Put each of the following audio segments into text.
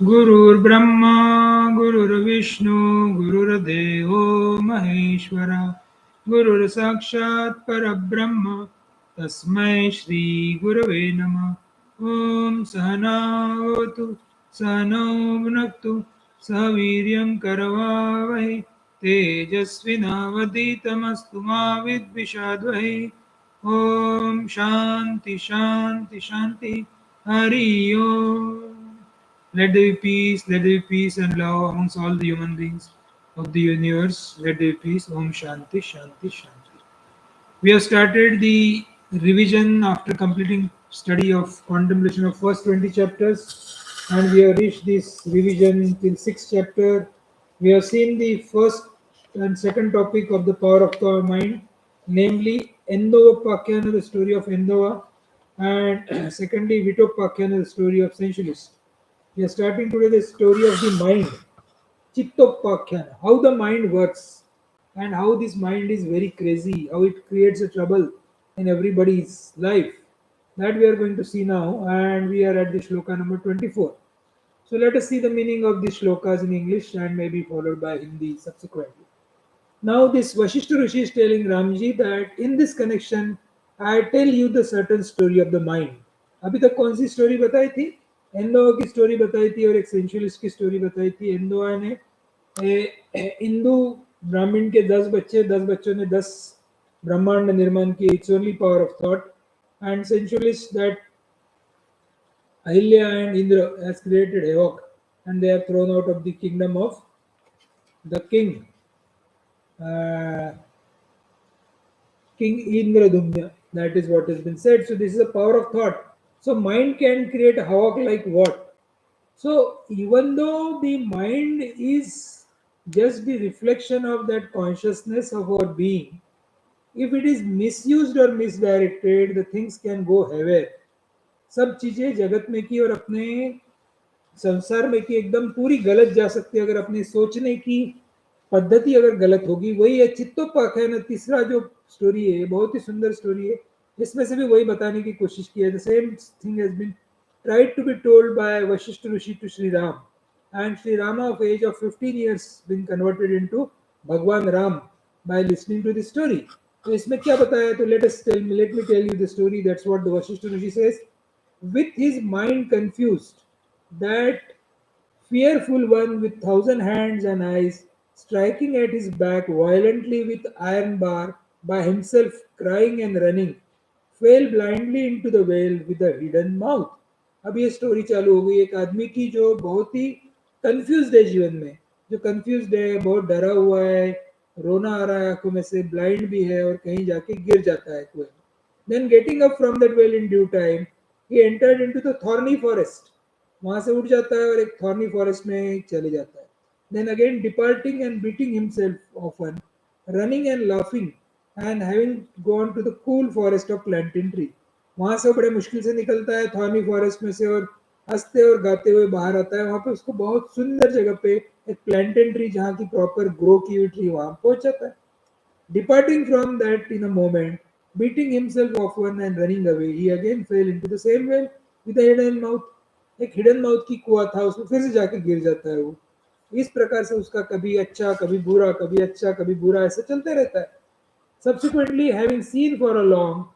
गुरुर्ब्रह्मा गुरुर्विष्णू गुरुर्देवो महेश्वरा गुरुर्साक्षात् परब्रह्म तस्मै श्री गुरवे नमः। ओम सहना होतु सहनौ भुनक्तु सह वीर्यं करवावहै तेजस्विनावधीतमस्तु मा विद्विषावहै। ओम शांति शांति शांति हरि ओम। Let there be peace, let there be peace and love amongst all the human beings of the universe. Let there be peace. Om Shanti, Shanti, Shanti. We have started the revision after completing study of contemplation of first 20 chapters, and we have reached this revision till sixth chapter. We have seen the first and second topic of the power of the mind, namely Endovapakyana, the story of Endova, and secondly Vitopakyana, the story of sensualist. We are starting today the story of the mind, Chittopakhyana, how the mind works and how this mind is very crazy, how it creates a trouble in everybody's life. That we are going to see now, and we are at the shloka number 24. So let us see the meaning of these shlokas in English and maybe followed by Hindi subsequently. Now this Vashishta Rishi is telling Ramji that in this connection, I tell you the certain story of the mind. अभी तक कौन सी story बताई थी? एंदोआ की story बताई थी और एक सेंशुअलिस्ट की स्टोरी बताई थी। एंदोआ ने हिंदू ब्राह्मण के 10 बच्चे, 10 बच्चों ने 10 ब्रह्मांड निर्माण किए। It's only power of thought. And sensualist that Ahilya and Indra has created havoc and they are thrown out of the kingdom of the king. King Indradumya. That is what has been said. So this is the power of thought. So mind can create havoc like what? So even though the mind is just the reflection of that consciousness of our being, if it is misused or misdirected, the things can go haywire. सब चीजें जगत में की और अपने संसार में की एकदम पूरी गलत जा सकती है अगर अपनी सोचने की पद्धति अगर गलत होगी। वही है चित्तोपाख्यान है ना, तीसरा जो स्टोरी है बहुत ही सुंदर स्टोरी है। इसमें से भी वही बताने की कोशिश की है। The same thing has been tried to be told by Vashishta Rishi to Sri Ram, and Sri Rama of age of 15 years been converted into Bhagwan Ram by listening to the story. तो इसमें क्या बताया? तो let me tell you the story. That's what the Vashishta Rishi says. With his mind confused, that fearful one with 1,000 hands and eyes, striking at his back violently with iron bar, by himself crying and running, fell blindly into the well with a hidden mouth. अब ये story चालू हो गई एक आदमी की जो बहुत ही कंफ्यूज्ड है जीवन में, जो कंफ्यूज्ड है, बहुत डरा हुआ है, रोना आ रहा है आंखों में से, ब्लाइंड भी है और कहीं जाके गिर जाता है कुएं में। Then getting up from that well in due time, he entered into the thorny forest. वहां से उठ जाता है और एक थॉर्नी फॉरेस्ट में चले जाता है। Then again departing and beating himself often, running and laughing, and having gone to the cool forest of plantain tree. वहां से वो बड़े मुश्किल से निकलता है थॉर्नी फॉरेस्ट में से और हंसते और गाते हुए बाहर आता है। वहां पे उसको बहुत सुंदर जगह पे एक प्लांटेन ट्री जहाँ की प्रॉपर ग्रो की हुई ट्री, वहां पहुंच जाता है। Departing from that in a moment, beating himself often and running away, he again fell into the same well with a hidden mouth. एक हिडन माउथ की कुआ था, उसमें फिर से जाके गिर जाता है वो। इस प्रकार से उसका कभी अच्छा कभी बुरा, कभी अच्छा कभी बुरा, ऐसा चलते रहता है। Subsequently, having seen for a long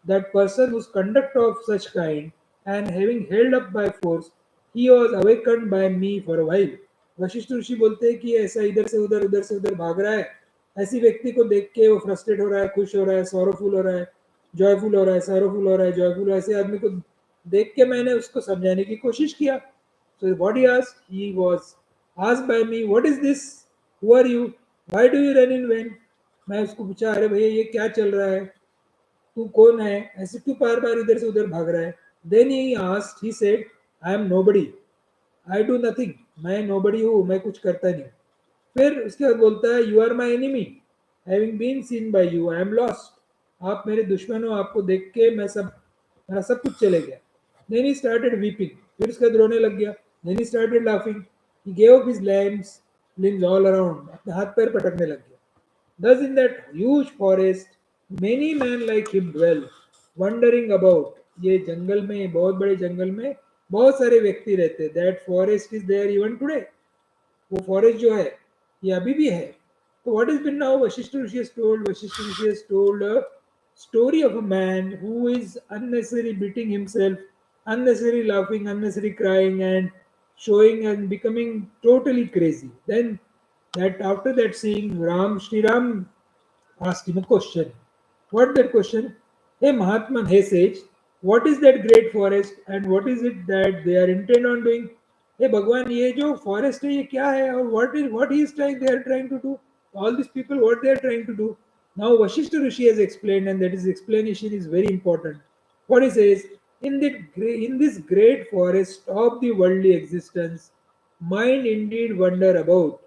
that person whose conduct of such kind, and having held up by force, he was awakened by me for a while. Vashishtha ऋषि बोलते हैं कि ऐसा इधर से उधर भाग रहा है, ऐसी व्यक्ति को देख के वो फ्रस्ट्रेट हो रहा है, खुश हो रहा है, सॉरोफुल हो रहा है, जॉयफुल हो रहा है, सॉरोफुल हो रहा है, जॉयफुल, ऐसे आदमी को देख के मैंने उसको समझाने की कोशिश किया। So what he asked, he was asked by me, what is this? Who are you? Why do you run in vain? मैं उसको पूछा, अरे भैया ये क्या चल रहा है, तू कौन है, ऐसे क्यों बार बार इधर से उधर भाग रहा है? Then he asked, he said, I am nobody, I do nothing, मैं nobody हूँ, मैं कुछ करता नहीं। फिर उसके बाद बोलता है, you are my enemy, having been seen by you I am lost, आप मेरे दुश्मन हो, आपको देख के मेरा सब कुछ चले गया। देन ही स्टार्टेड वीपिंग, फिर उसके बाद रोने लग गया। Then he started laughing, he gave up his limbs all around, अपने हाथ पैर पटकने लग गया। Thus in that huge forest, many men like him dwell, wandering about. ये जंगल में, बहुत बड़े जंगल में बहुत सारे व्यक्ति रहते हैं. That forest is there even today. वो फॉरेस्ट जो है ये अभी भी है. तो what is been now Vashishtha rishi has told, Vashishtha rishi has told a story of a man who is unnecessarily beating himself, unnecessarily laughing, unnecessarily crying, and showing and becoming totally crazy. Then that after that scene, Sri Ram asked him a question. What that question? Hey Mahatman, hey sage, what is that great forest and what is it that they are intent on doing? Hey Bhagwan, ये जो forest है ये क्या है और what he is trying they are trying to do? All these people what they are trying to do? Now Vashishta Rishi has explained, and that his explanation is very important. What he says, in this great forest of the worldly existence, mind indeed wander about.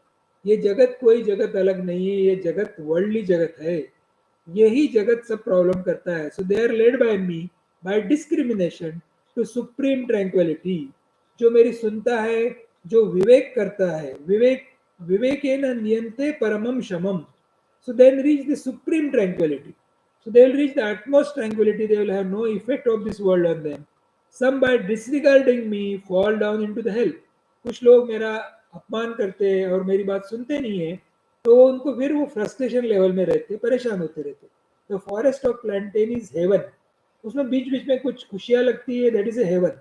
ये जगत कोई जगत अलग नहीं है, ये जगत worldly जगत है. यही जगत सब प्रॉब्लम करता है. So they are led by me by discrimination to supreme tranquillity. जो मेरी सुनता है, जो विवेक करता है, विवेकेन नियंते परमम शमम. So they'll reach the supreme tranquility. So they'll reach the utmost tranquility. They will have no effect of this world on them. Some by disregarding me fall down into the hell. कुछ लोग मेरा अपमान करते हैं और मेरी बात सुनते नहीं है, तो उनको फिर वो फ्रस्ट्रेशन लेवल में रहते, परेशान होते रहते. The forest of plantain is heaven. उसमें बीच बीच में कुछ खुशियाँ लगती है, that is a heaven.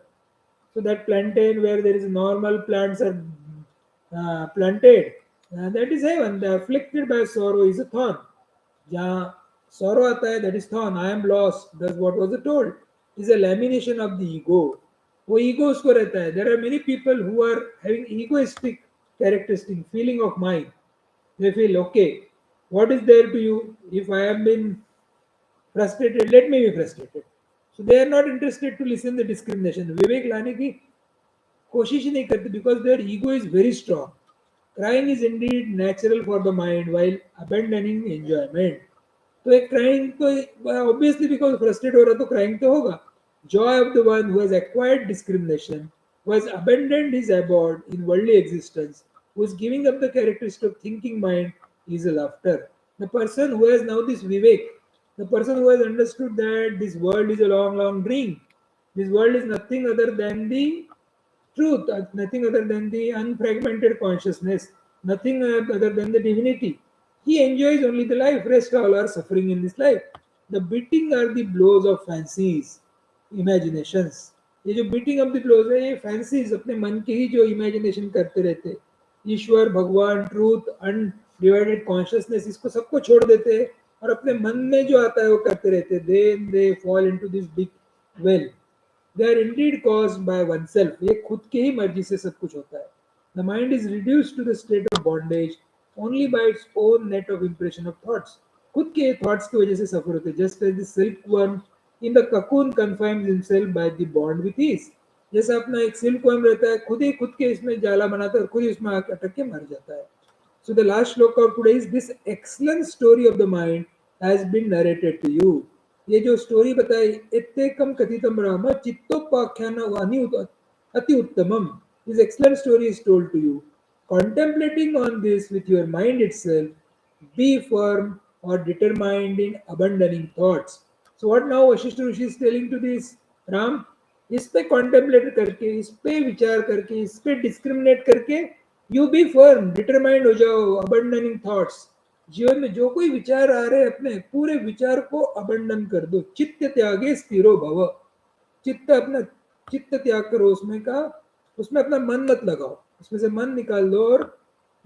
So that plantain where there is normal plants are planted, that is heaven. The afflicted by sorrow is a thorn. जहाँ sorrow आता है, that is thorn. I am lost. That's what was told. Is a lamination of the ego. वो ego उसको रहता है. There are many people who are having egoistic characteristic, feeling of mind. They feel okay. What is there to you? If I have been frustrated, let me be frustrated. So they are not interested to listen the discrimination. विवेक लाने की कोशिश ही नहीं करते, because their ego is very strong. Crying is indeed natural for the mind while abandoning enjoyment. तो एक crying तो obviously because frustrate हो रहा तो क्राइंग तो होगा. Joy of the one who has acquired discrimination, who has abandoned his abode in worldly existence, who is giving up the characteristic of thinking mind, is a laughter. The person who has now this vivek, the person who has understood that this world is a long long dream, this world is nothing other than the truth, nothing other than the unfragmented consciousness, nothing other than the divinity. He enjoys only the life, rest all are suffering in this life. The beating are the blows of fancies, imaginations. ये जो beating of the blows है, ये fancies अपने मन के ही जो imagination करते रहते. ईश्वर, भगवान, ट्रूथ, अनडिवाइडेड कॉन्शियसनेस, इसको सबको छोड़ देते हैं और अपने मन में जो आता है वो करते रहते. They fall into this big well. They are indeed caused by oneself. ये खुद के ही मर्जी से सब कुछ होता है. The mind is reduced to the state of bondage only by its own net of impression of thoughts. खुद के thoughts की वजह से सफर होते हैं. Just as the silkworm in the cocoon confines himself by the bond with ease. जैसा अपना एक silkworm रहता है, खुद के इसमें जाला बनाता है और खुद ही उसमें अटक के मर जाता है. So the last shloka of today is, this excellent story of the mind has been narrated to you. ये जो स्टोरी बताई, एत्तेकम कथितम राम चित्तोपाख्यान अति उत्तमम. This excellent story is told to you. Contemplating on this with your mind itself, be firm or determined in abandoning thoughts. So what now Vashishta Rishi is telling to this Ram, इस पे contemplate करके, इस पे विचार करके, इस पे discriminate करके, you be firm, determined हो जाओ, abandoning thoughts. जीवन में जो कोई विचार आ रहे अपने पूरे विचार को अबंडन कर दो. चित्त त्यागे स्थिरो भव. चित्त अपना चित्त त्याग करो उसमें का, उसमें अपना मन मत लगाओ, उसमें से मन निकाल दो और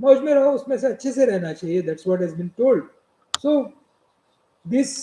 मौज में रहो, उसमें से अच्छे से रहना चाहिए. That's what has been told. So this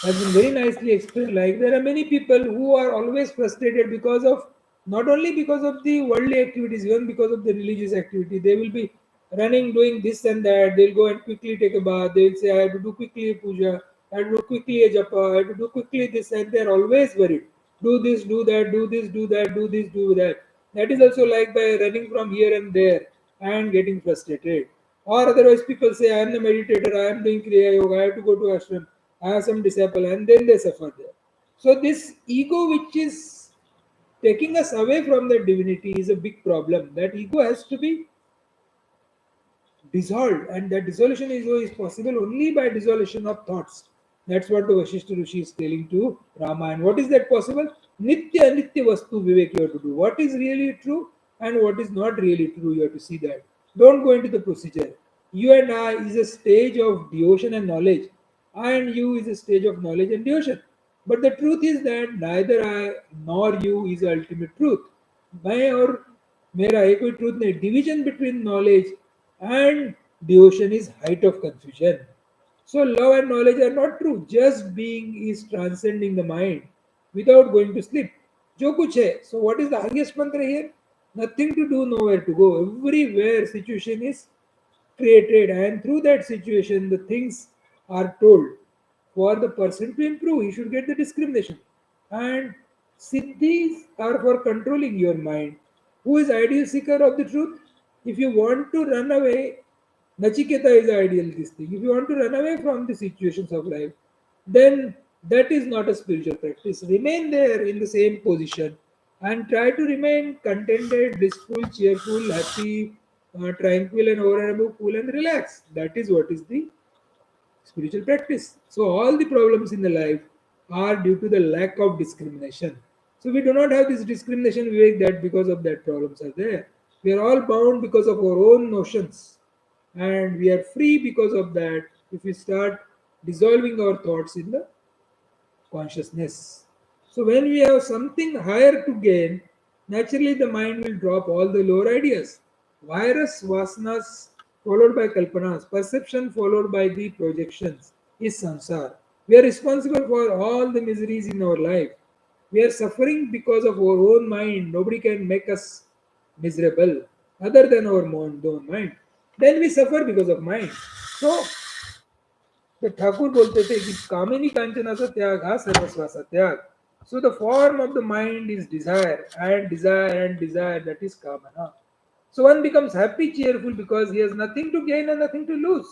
has been very nicely explained. Like there are many people who are always frustrated because of, not only because of the worldly activities, even because of the religious activity. They will be running, doing this and that. They'll go and quickly take a bath. They'll say, I have to do quickly a puja, I have to do quickly a japa, I have to do quickly this, and they're always worried. Do this, do that, do this, do that, do this, do that. That is also like by running from here and there and getting frustrated. Or otherwise, people say, I am the meditator, I am doing Kriya Yoga, I have to go to ashram, I have some disciple, and then they suffer there. So, this ego, which is taking us away from the divinity, is a big problem. That ego has to be dissolved, and that dissolution is possible only by dissolution of thoughts. That's what the Vashishta Rishi is telling to Rama. And what is that possible? Nitya Anitya Vastu Vivek you have to do. What is really true and what is not really true, you have to see that. Don't go into the procedure. You and I is a stage of devotion and knowledge, and you is a stage of knowledge and devotion. But the truth is that neither I nor you is the ultimate truth. मैं और मेरा एक कोई truth नहीं. Division between knowledge and devotion is height of confusion. So love and knowledge are not true. Just being is transcending the mind without going to sleep. जो कुछ है. So what is the highest mantra here? Nothing to do, nowhere to go. Everywhere situation is created, and through that situation the things are told for the person to improve. He should get the discrimination. And siddhis are for controlling your mind. Who is ideal seeker of the truth? If you want to run away, Nachiketa is ideal this thing. If you want to run away from the situations of life, then that is not a spiritual practice. Remain there in the same position and try to remain contented, blissful, cheerful, happy, tranquil, and over and above, cool and relaxed. That is what is the spiritual practice. So all the problems in the life are due to the lack of discrimination. So we do not have this discrimination, Vivek, that because of that problems are there. We are all bound because of our own notions, and we are free because of that if we start dissolving our thoughts in the consciousness. So when we have something higher to gain, naturally the mind will drop all the lower ideas. Virus vasanas followed by kalpanas, perception followed by the projections is samsara. We are responsible for all the miseries in our life. We are suffering because of our own mind. Nobody can make us miserable other than our own mind. Then we suffer because of mind. So the Thakur बोलते थे कि कामिनी कांचनाचा त्याग हा सर्वस्वाचा त्याग. So the form of the mind is desire and desire and desire, that is kamana. So one becomes happy, cheerful because he has nothing to gain and nothing to lose.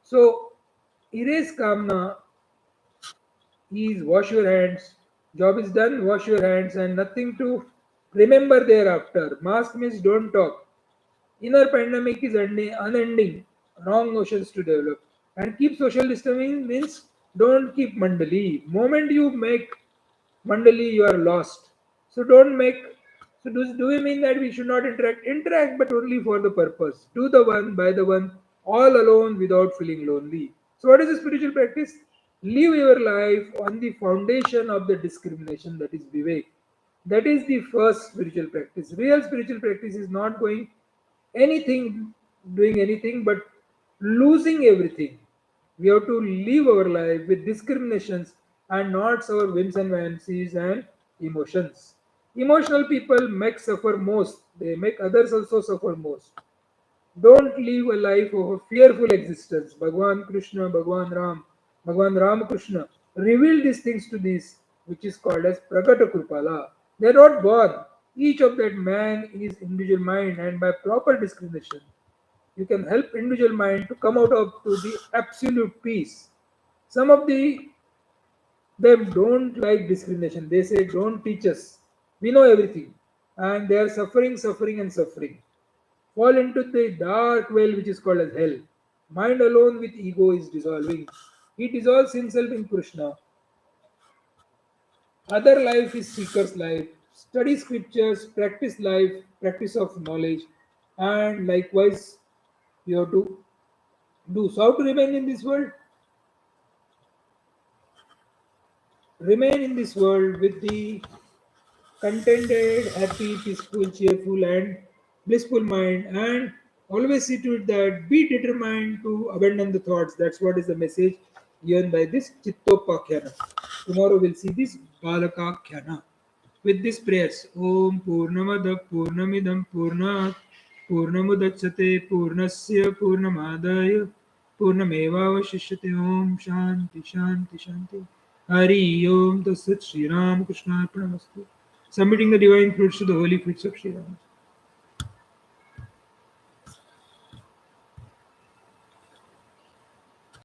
So erase kamna is wash your hands. Job is done, wash your hands, and nothing to remember thereafter. Mask means don't talk. Inner pandemic is unending, wrong notions to develop. And keep social distancing means don't keep mandali. Moment you make mandali, you are lost. So don't make. So do we mean that we should not interact? Interact, but only for the purpose. Do the one by the one, all alone without feeling lonely. So what is the spiritual practice? Live your life on the foundation of the discrimination, that is Vivek. That is the first spiritual practice. Real spiritual practice is not going anything, doing anything, but losing everything. We have to live our life with discriminations and not our whims and fancies and emotions. Emotional people make suffer most. They make others also suffer most. Don't live a life of a fearful existence. Bhagwan Krishna, Bhagwan Ram, Bhagwan Ramakrishna revealed these things to this, which is called as Prakata Kripala. They are not born. Each of that man in his individual mind, and by proper discrimination, you can help individual mind to come out of to the absolute peace. Some of them don't like discrimination. They say, don't teach us. We know everything. And they are suffering, suffering, and suffering. Fall into the dark well which is called as hell. Mind alone with ego is dissolving. He dissolves himself in Krishna. Other life is seeker's life. Study scriptures, practice life, practice of knowledge, and likewise you have to do. So how to remain in this world? Remain in this world with the contented, happy, peaceful, cheerful, and blissful mind, and always see to it that be determined to abandon the thoughts. That's what is the message given by this Chittopakhyana. Tomorrow we'll see this Balakakhyana. With these prayers, Om Purnamada Purnamidam Purnat Purnamudachyate Purnasya Purnamadaya Purnamevavashishyate Om Shanti Shanti Shanti. Hari Om Tasat Sri Ram Krishna Arpanamastu. Submitting the divine fruits to the holy feet of Sri Ram.